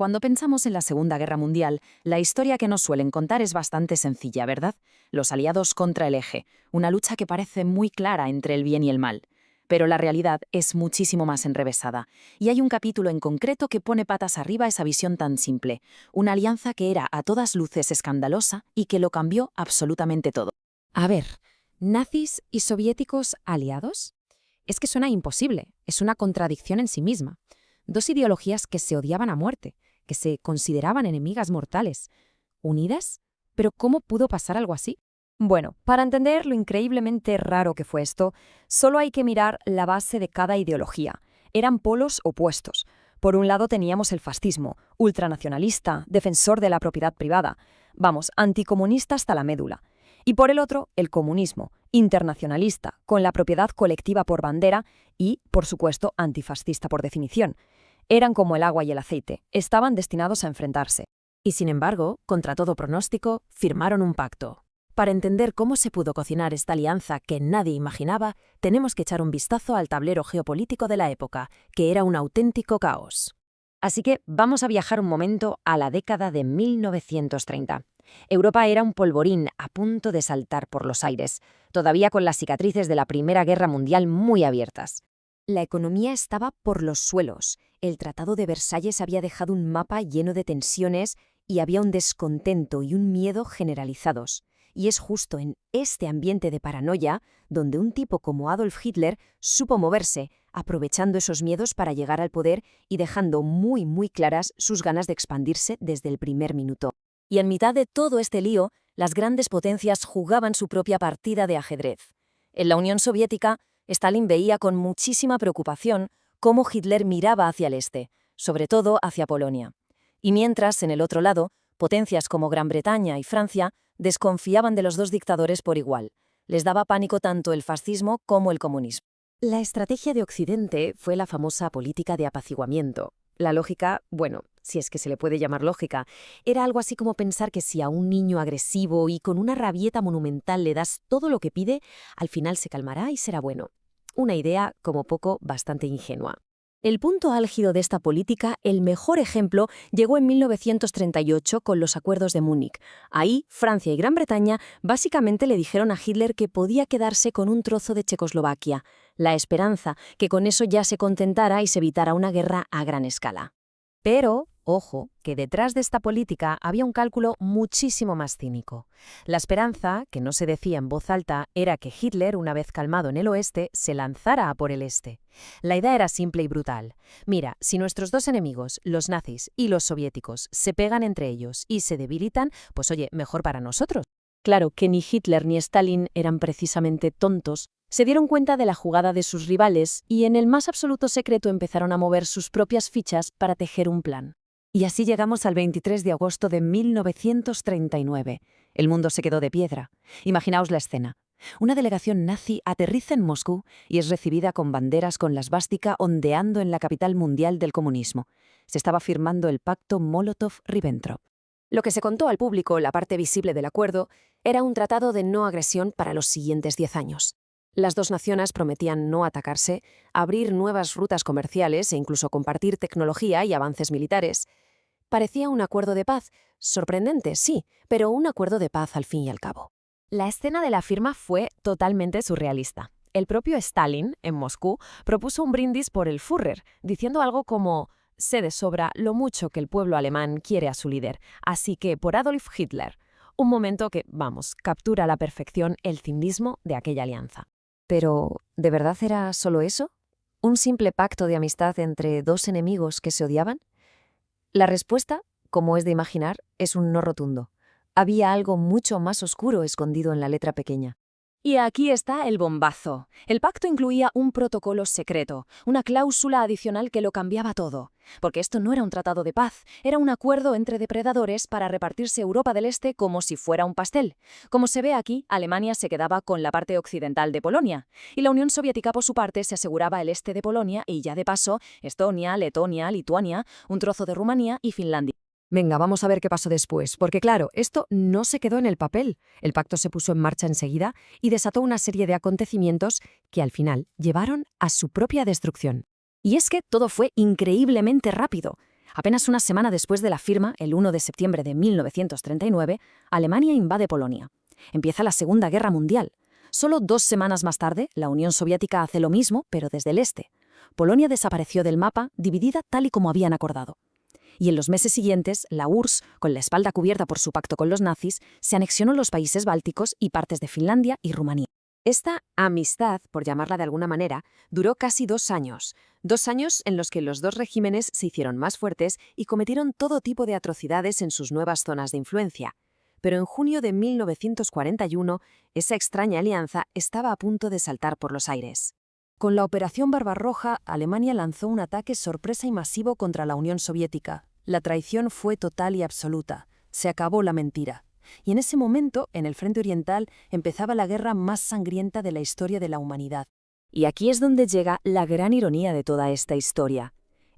Cuando pensamos en la Segunda Guerra Mundial, la historia que nos suelen contar es bastante sencilla, ¿verdad? Los aliados contra el eje, una lucha que parece muy clara entre el bien y el mal. Pero la realidad es muchísimo más enrevesada, y hay un capítulo en concreto que pone patas arriba esa visión tan simple, una alianza que era a todas luces escandalosa y que lo cambió absolutamente todo. A ver, ¿nazis y soviéticos aliados? Es que suena imposible, es una contradicción en sí misma. Dos ideologías que se odiaban a muerte, que se consideraban enemigas mortales. ¿Unidas? ¿Pero cómo pudo pasar algo así? Bueno, para entender lo increíblemente raro que fue esto, solo hay que mirar la base de cada ideología. Eran polos opuestos. Por un lado teníamos el fascismo, ultranacionalista, defensor de la propiedad privada, vamos, anticomunista hasta la médula. Y por el otro, el comunismo, internacionalista, con la propiedad colectiva por bandera y, por supuesto, antifascista por definición. Eran como el agua y el aceite, estaban destinados a enfrentarse. Y sin embargo, contra todo pronóstico, firmaron un pacto. Para entender cómo se pudo cocinar esta alianza que nadie imaginaba, tenemos que echar un vistazo al tablero geopolítico de la época, que era un auténtico caos. Así que vamos a viajar un momento a la década de 1930. Europa era un polvorín a punto de saltar por los aires, todavía con las cicatrices de la Primera Guerra Mundial muy abiertas. La economía estaba por los suelos. El Tratado de Versalles había dejado un mapa lleno de tensiones y había un descontento y un miedo generalizados. Y es justo en este ambiente de paranoia donde un tipo como Adolf Hitler supo moverse, aprovechando esos miedos para llegar al poder y dejando muy claras sus ganas de expandirse desde el primer minuto. Y en mitad de todo este lío, las grandes potencias jugaban su propia partida de ajedrez. En la Unión Soviética, Stalin veía con muchísima preocupación cómo Hitler miraba hacia el este, sobre todo hacia Polonia. Y mientras, en el otro lado, potencias como Gran Bretaña y Francia desconfiaban de los dos dictadores por igual. Les daba pánico tanto el fascismo como el comunismo. La estrategia de Occidente fue la famosa política de apaciguamiento. La lógica, bueno, si es que se le puede llamar lógica, era algo así como pensar que si a un niño agresivo y con una rabieta monumental le das todo lo que pide, al final se calmará y será bueno. Una idea, como poco, bastante ingenua. El punto álgido de esta política, el mejor ejemplo, llegó en 1938 con los acuerdos de Múnich. Ahí, Francia y Gran Bretaña básicamente le dijeron a Hitler que podía quedarse con un trozo de Checoslovaquia, la esperanza que con eso ya se contentara y se evitara una guerra a gran escala. Pero, ojo, que detrás de esta política había un cálculo muchísimo más cínico. La esperanza, que no se decía en voz alta, era que Hitler, una vez calmado en el oeste, se lanzara a por el este. La idea era simple y brutal. Mira, si nuestros dos enemigos, los nazis y los soviéticos, se pegan entre ellos y se debilitan, pues oye, mejor para nosotros. Claro que ni Hitler ni Stalin eran precisamente tontos. Se dieron cuenta de la jugada de sus rivales y en el más absoluto secreto empezaron a mover sus propias fichas para tejer un plan. Y así llegamos al 23 de agosto de 1939. El mundo se quedó de piedra. Imaginaos la escena. Una delegación nazi aterriza en Moscú y es recibida con banderas con la svástica ondeando en la capital mundial del comunismo. Se estaba firmando el pacto Molotov-Ribbentrop. Lo que se contó al público, la parte visible del acuerdo, era un tratado de no agresión para los siguientes 10 años. Las dos naciones prometían no atacarse, abrir nuevas rutas comerciales e incluso compartir tecnología y avances militares. Parecía un acuerdo de paz, sorprendente, sí, pero un acuerdo de paz al fin y al cabo. La escena de la firma fue totalmente surrealista. El propio Stalin, en Moscú, propuso un brindis por el Führer, diciendo algo como: sé de sobra lo mucho que el pueblo alemán quiere a su líder, así que por Adolf Hitler. Un momento que, vamos, captura a la perfección el cinismo de aquella alianza. Pero, ¿de verdad era solo eso? ¿Un simple pacto de amistad entre dos enemigos que se odiaban? La respuesta, como es de imaginar, es un no rotundo. Había algo mucho más oscuro escondido en la letra pequeña. Y aquí está el bombazo. El pacto incluía un protocolo secreto, una cláusula adicional que lo cambiaba todo. Porque esto no era un tratado de paz, era un acuerdo entre depredadores para repartirse Europa del Este como si fuera un pastel. Como se ve aquí, Alemania se quedaba con la parte occidental de Polonia, y la Unión Soviética por su parte se aseguraba el este de Polonia y ya de paso, Estonia, Letonia, Lituania, un trozo de Rumanía y Finlandia. Venga, vamos a ver qué pasó después, porque claro, esto no se quedó en el papel. El pacto se puso en marcha enseguida y desató una serie de acontecimientos que al final llevaron a su propia destrucción. Y es que todo fue increíblemente rápido. Apenas una semana después de la firma, el 1 de septiembre de 1939, Alemania invade Polonia. Empieza la Segunda Guerra Mundial. Solo 2 semanas más tarde, la Unión Soviética hace lo mismo, pero desde el este. Polonia desapareció del mapa, dividida tal y como habían acordado. Y en los meses siguientes, la URSS, con la espalda cubierta por su pacto con los nazis, se anexionó los países bálticos y partes de Finlandia y Rumanía. Esta amistad, por llamarla de alguna manera, duró casi 2 años. 2 años en los que los dos regímenes se hicieron más fuertes y cometieron todo tipo de atrocidades en sus nuevas zonas de influencia. Pero en junio de 1941, esa extraña alianza estaba a punto de saltar por los aires. Con la Operación Barbarroja, Alemania lanzó un ataque sorpresa y masivo contra la Unión Soviética. La traición fue total y absoluta. Se acabó la mentira. Y en ese momento, en el frente oriental, empezaba la guerra más sangrienta de la historia de la humanidad. Y aquí es donde llega la gran ironía de toda esta historia.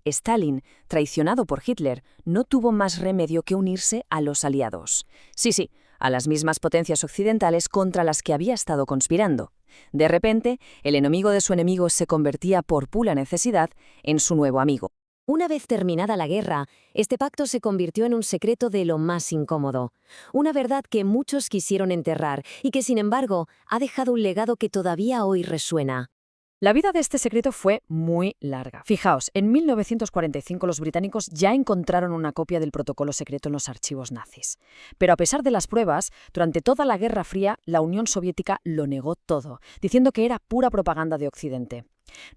Stalin, traicionado por Hitler, no tuvo más remedio que unirse a los aliados. Sí, a las mismas potencias occidentales contra las que había estado conspirando. De repente, el enemigo de su enemigo se convertía por pura necesidad en su nuevo amigo. Una vez terminada la guerra, este pacto se convirtió en un secreto de lo más incómodo. Una verdad que muchos quisieron enterrar y que, sin embargo, ha dejado un legado que todavía hoy resuena. La vida de este secreto fue muy larga. Fijaos, en 1945 los británicos ya encontraron una copia del protocolo secreto en los archivos nazis. Pero a pesar de las pruebas, durante toda la Guerra Fría, la Unión Soviética lo negó todo, diciendo que era pura propaganda de Occidente.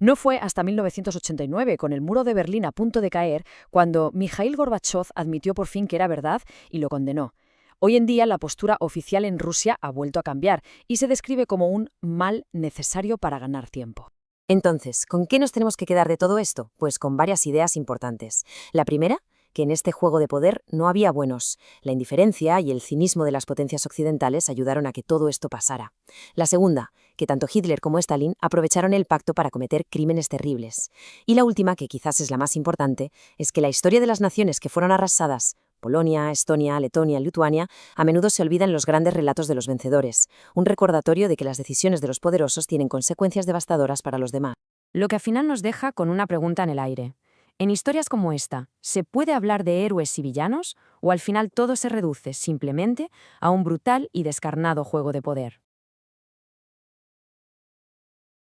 No fue hasta 1989, con el muro de Berlín a punto de caer, cuando Mikhail Gorbachev admitió por fin que era verdad y lo condenó. Hoy en día la postura oficial en Rusia ha vuelto a cambiar y se describe como un mal necesario para ganar tiempo. Entonces, ¿con qué nos tenemos que quedar de todo esto? Pues con varias ideas importantes. La primera, que en este juego de poder no había buenos. La indiferencia y el cinismo de las potencias occidentales ayudaron a que todo esto pasara. La segunda, que tanto Hitler como Stalin aprovecharon el pacto para cometer crímenes terribles. Y la última, que quizás es la más importante, es que la historia de las naciones que fueron arrasadas, Polonia, Estonia, Letonia, Lituania, a menudo se olvida en los grandes relatos de los vencedores, un recordatorio de que las decisiones de los poderosos tienen consecuencias devastadoras para los demás. Lo que al final nos deja con una pregunta en el aire. En historias como esta, ¿se puede hablar de héroes y villanos? ¿O al final todo se reduce simplemente a un brutal y descarnado juego de poder?